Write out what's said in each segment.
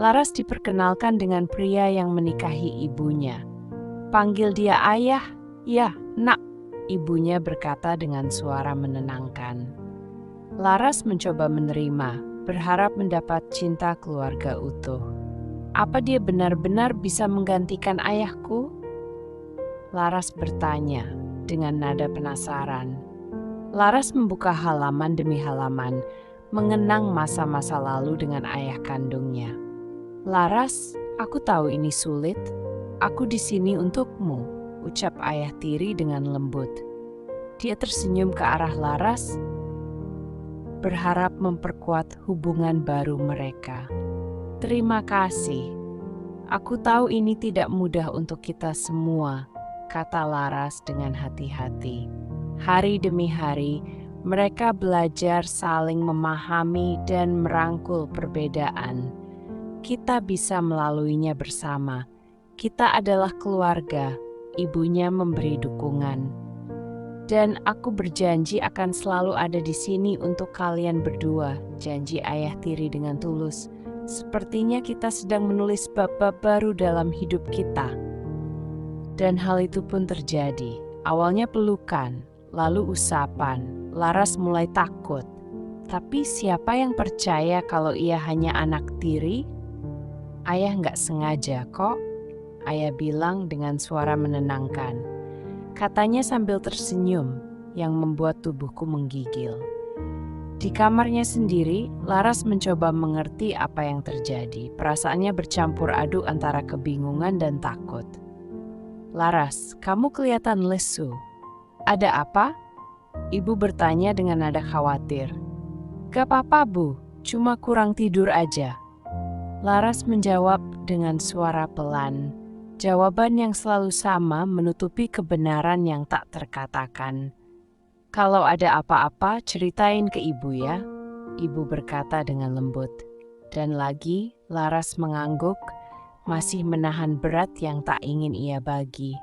Laras diperkenalkan dengan pria yang menikahi ibunya. Panggil dia ayah, ya, nak, ibunya berkata dengan suara menenangkan. Laras mencoba menerima, berharap mendapat cinta keluarga utuh. Apa dia benar-benar bisa menggantikan ayahku? Laras bertanya dengan nada penasaran. Laras membuka halaman demi halaman, mengenang masa-masa lalu dengan ayah kandungnya. Laras, aku tahu ini sulit. Aku di sini untukmu, ucap ayah tiri dengan lembut. Dia tersenyum ke arah Laras, berharap memperkuat hubungan baru mereka. Terima kasih. Aku tahu ini tidak mudah untuk kita semua, kata Laras dengan hati-hati. Hari demi hari, mereka belajar saling memahami dan merangkul perbedaan. Kita bisa melaluinya bersama. Kita adalah keluarga, ibunya memberi dukungan. Dan aku berjanji akan selalu ada di sini untuk kalian berdua, janji ayah tiri dengan tulus. Sepertinya kita sedang menulis bab-bab baru dalam hidup kita. Dan hal itu pun terjadi. Awalnya pelukan, lalu usapan. Laras mulai takut. Tapi siapa yang percaya kalau ia hanya anak tiri? Ayah nggak sengaja kok, ayah bilang dengan suara menenangkan. Katanya sambil tersenyum yang membuat tubuhku menggigil. Di kamarnya sendiri, Laras mencoba mengerti apa yang terjadi. Perasaannya bercampur aduk antara kebingungan dan takut. Laras, kamu kelihatan lesu. Ada apa? Ibu bertanya dengan nada khawatir. Gak apa-apa, Bu. Cuma kurang tidur aja. Laras menjawab dengan suara pelan. Jawaban yang selalu sama menutupi kebenaran yang tak terkatakan. Kalau ada apa-apa, ceritain ke ibu ya, ibu berkata dengan lembut. Dan lagi, Laras mengangguk, masih menahan berat yang tak ingin ia bagi.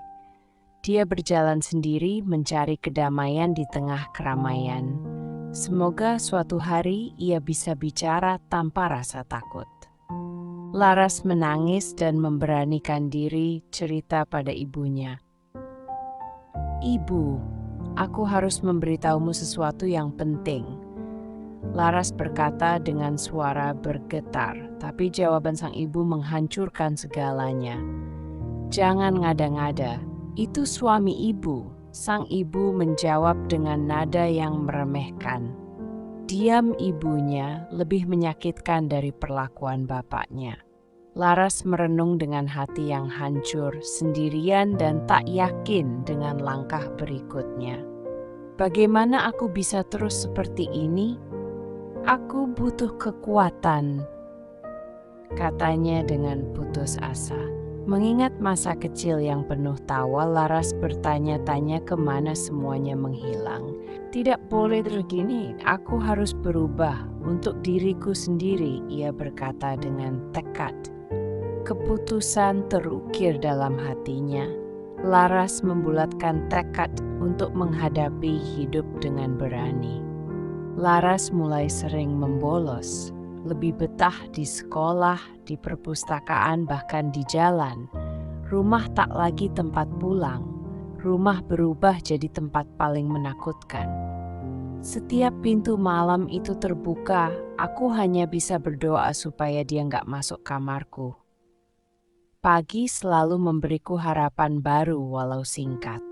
Dia berjalan sendiri mencari kedamaian di tengah keramaian. Semoga suatu hari ia bisa bicara tanpa rasa takut. Laras menangis dan memberanikan diri cerita pada ibunya. Ibu, aku harus memberitahumu sesuatu yang penting. Laras berkata dengan suara bergetar, tapi jawaban sang ibu menghancurkan segalanya. Jangan ngada-ngada, itu suami ibu. Sang ibu menjawab dengan nada yang meremehkan. Diam ibunya lebih menyakitkan dari perlakuan bapaknya. Laras merenung dengan hati yang hancur, sendirian dan tak yakin dengan langkah berikutnya. Bagaimana aku bisa terus seperti ini? Aku butuh kekuatan, katanya dengan putus asa. Mengingat masa kecil yang penuh tawa, Laras bertanya-tanya kemana semuanya menghilang. Tidak boleh begini, aku harus berubah untuk diriku sendiri, ia berkata dengan tekad. Keputusan terukir dalam hatinya. Laras membulatkan tekad untuk menghadapi hidup dengan berani. Laras mulai sering membolos. Lebih betah di sekolah, di perpustakaan, bahkan di jalan. Rumah tak lagi tempat pulang. Rumah berubah jadi tempat paling menakutkan. Setiap pintu malam itu terbuka, aku hanya bisa berdoa supaya dia nggak masuk kamarku. Pagi selalu memberiku harapan baru walau singkat.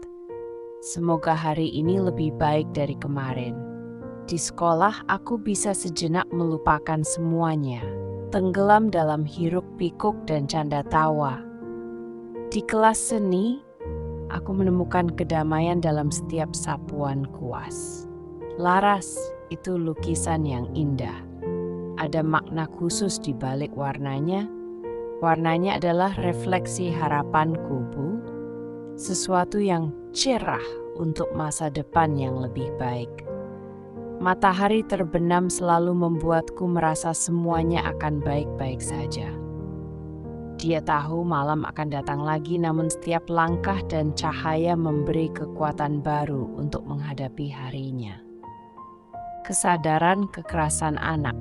Semoga hari ini lebih baik dari kemarin. Di sekolah, aku bisa sejenak melupakan semuanya, tenggelam dalam hiruk-pikuk dan canda tawa. Di kelas seni, aku menemukan kedamaian dalam setiap sapuan kuas. Laras, itu lukisan yang indah. Ada makna khusus di balik warnanya. Warnanya adalah refleksi harapanku, Bu. Sesuatu yang cerah untuk masa depan yang lebih baik. Matahari terbenam selalu membuatku merasa semuanya akan baik-baik saja. Dia tahu malam akan datang lagi, namun setiap langkah dan cahaya memberi kekuatan baru untuk menghadapi harinya. Kesadaran kekerasan anak.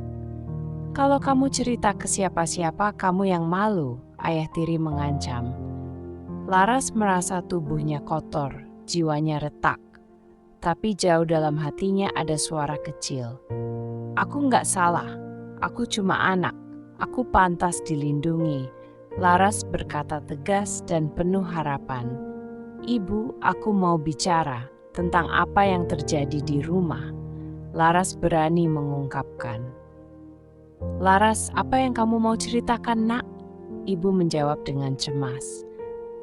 Kalau kamu cerita ke siapa-siapa, kamu yang malu, Ayah Tiri mengancam. Laras merasa tubuhnya kotor, jiwanya retak. Tapi jauh dalam hatinya ada suara kecil. Aku nggak salah, aku cuma anak, aku pantas dilindungi. Laras berkata tegas dan penuh harapan. Ibu, aku mau bicara tentang apa yang terjadi di rumah. Laras berani mengungkapkan. Laras, apa yang kamu mau ceritakan, Nak? Ibu menjawab dengan cemas.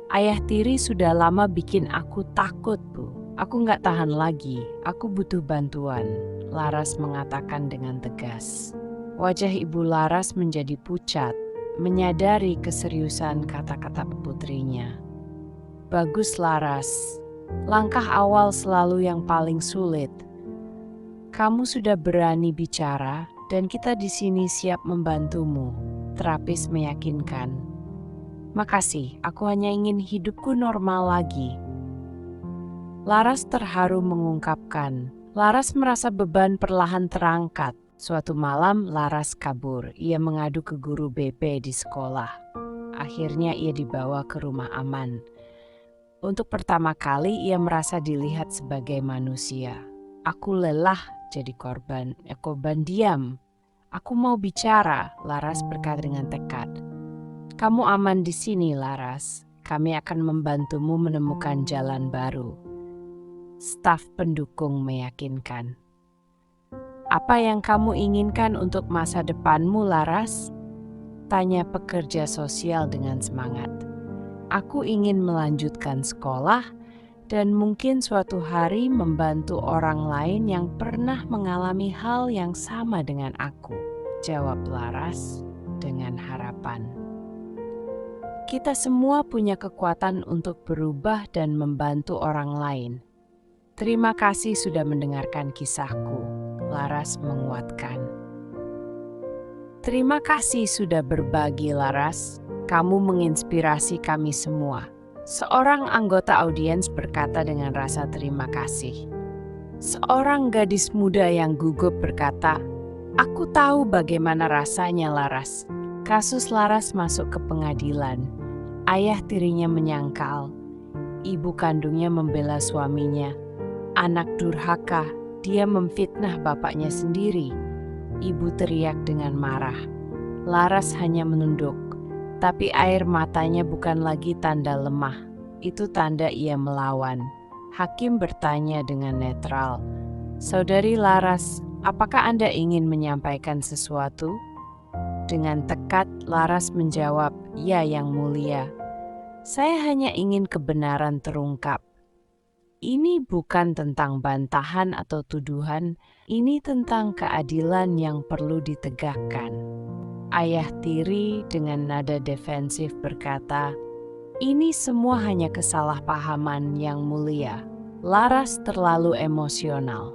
Ayah Tiri sudah lama bikin aku takut, Bu. Aku nggak tahan lagi, aku butuh bantuan. Laras mengatakan dengan tegas. Wajah Ibu Laras menjadi pucat, menyadari keseriusan kata-kata putrinya. Bagus Laras, langkah awal selalu yang paling sulit. Kamu sudah berani bicara dan kita di sini siap membantumu. Terapis meyakinkan. Makasih, aku hanya ingin hidupku normal lagi. Laras terharu mengungkapkan. Laras merasa beban perlahan terangkat. Suatu malam Laras kabur. Ia mengadu ke guru BP di sekolah. Akhirnya ia dibawa ke rumah aman. Untuk pertama kali ia merasa dilihat sebagai manusia. Aku lelah jadi korban. Korban diam. Aku mau bicara, Laras berkata dengan tekad. Kamu aman di sini, Laras. Kami akan membantumu menemukan jalan baru. Staf pendukung meyakinkan. Apa yang kamu inginkan untuk masa depanmu, Laras? Tanya pekerja sosial dengan semangat. Aku ingin melanjutkan sekolah dan mungkin suatu hari membantu orang lain yang pernah mengalami hal yang sama dengan aku. Jawab Laras dengan harapan. Kita semua punya kekuatan untuk berubah dan membantu orang lain. Terima kasih sudah mendengarkan kisahku, Laras menguatkan. Terima kasih sudah berbagi, Laras. Kamu menginspirasi kami semua. Seorang anggota audiens berkata dengan rasa terima kasih. Seorang gadis muda yang gugup berkata, "Aku tahu bagaimana rasanya, Laras." Kasus Laras masuk ke pengadilan. Ayah tirinya menyangkal. Ibu kandungnya membela suaminya. Anak durhaka, dia memfitnah bapaknya sendiri. Ibu teriak dengan marah. Laras hanya menunduk, tapi air matanya bukan lagi tanda lemah. Itu tanda ia melawan. Hakim bertanya dengan netral, "Saudari Laras, apakah Anda ingin menyampaikan sesuatu?" Dengan tekad, Laras menjawab, "Ya, Yang Mulia. Saya hanya ingin kebenaran terungkap. Ini bukan tentang bantahan atau tuduhan, ini tentang keadilan yang perlu ditegakkan." Ayah tiri dengan nada defensif berkata, "Ini semua hanya kesalahpahaman, Yang Mulia." Laras terlalu emosional.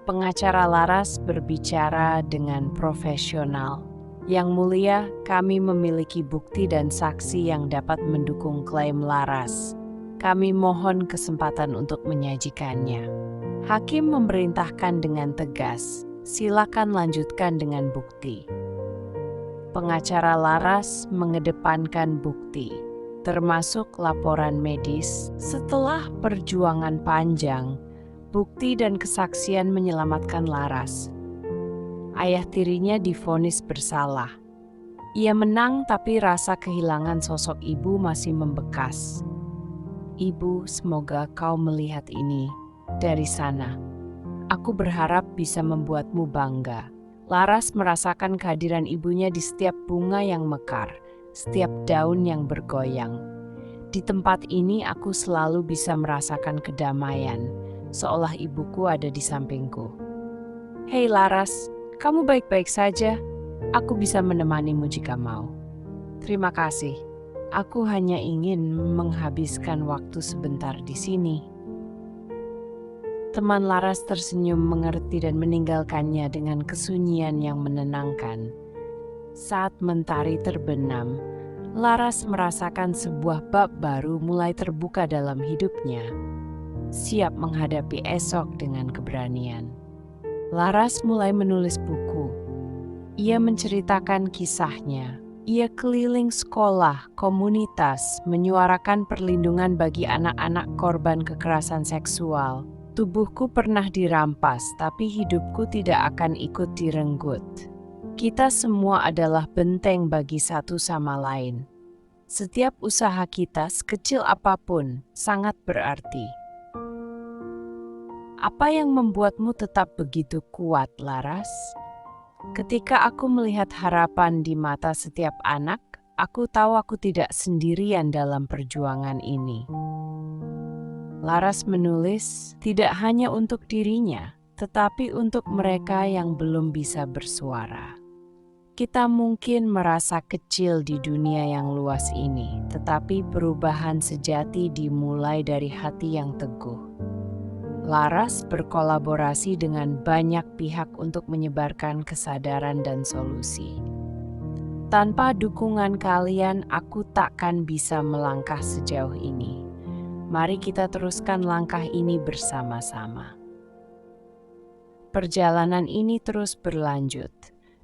Pengacara Laras berbicara dengan profesional. "Yang Mulia, kami memiliki bukti dan saksi yang dapat mendukung klaim Laras. Kami mohon kesempatan untuk menyajikannya." Hakim memerintahkan dengan tegas, "Silakan lanjutkan dengan bukti." Pengacara Laras mengedepankan bukti, termasuk laporan medis. Setelah perjuangan panjang, bukti dan kesaksian menyelamatkan Laras. Ayah tirinya divonis bersalah. Ia menang, tapi rasa kehilangan sosok ibu masih membekas. "Ibu, semoga kau melihat ini dari sana. Aku berharap bisa membuatmu bangga." Laras merasakan kehadiran ibunya di setiap bunga yang mekar, setiap daun yang bergoyang. "Di tempat ini aku selalu bisa merasakan kedamaian, seolah ibuku ada di sampingku." "Hei Laras, kamu baik-baik saja? Aku bisa menemanimu jika mau." "Terima kasih. Aku hanya ingin menghabiskan waktu sebentar di sini." Teman Laras tersenyum mengerti dan meninggalkannya dengan kesunyian yang menenangkan. Saat mentari terbenam, Laras merasakan sebuah bab baru mulai terbuka dalam hidupnya. Siap menghadapi esok dengan keberanian. Laras mulai menulis buku. Ia menceritakan kisahnya. Ia keliling sekolah, komunitas, menyuarakan perlindungan bagi anak-anak korban kekerasan seksual. Tubuhku pernah dirampas, tapi hidupku tidak akan ikut direnggut. Kita semua adalah benteng bagi satu sama lain. Setiap usaha kita, sekecil apapun, sangat berarti. Apa yang membuatmu tetap begitu kuat, Laras? Ketika aku melihat harapan di mata setiap anak, aku tahu aku tidak sendirian dalam perjuangan ini. Laras menulis tidak hanya untuk dirinya, tetapi untuk mereka yang belum bisa bersuara. Kita mungkin merasa kecil di dunia yang luas ini, tetapi perubahan sejati dimulai dari hati yang teguh. Laras berkolaborasi dengan banyak pihak untuk menyebarkan kesadaran dan solusi. Tanpa dukungan kalian, aku takkan bisa melangkah sejauh ini. Mari kita teruskan langkah ini bersama-sama. Perjalanan ini terus berlanjut,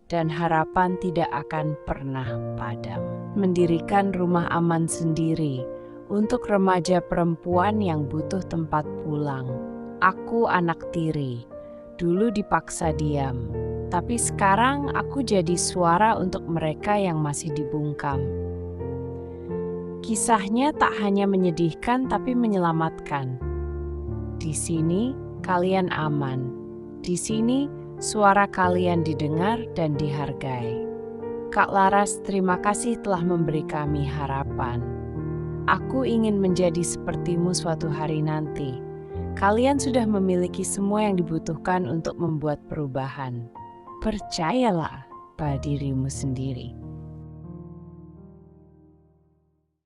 dan harapan tidak akan pernah padam. Mendirikan rumah aman sendiri untuk remaja perempuan yang butuh tempat pulang. Aku anak tiri, dulu dipaksa diam, tapi sekarang aku jadi suara untuk mereka yang masih dibungkam. Kisahnya tak hanya menyedihkan tapi menyelamatkan. Di sini kalian aman, di sini suara kalian didengar dan dihargai. Kak Laras, terima kasih telah memberi kami harapan. Aku ingin menjadi sepertimu suatu hari nanti. Kalian sudah memiliki semua yang dibutuhkan untuk membuat perubahan. Percayalah pada dirimu sendiri.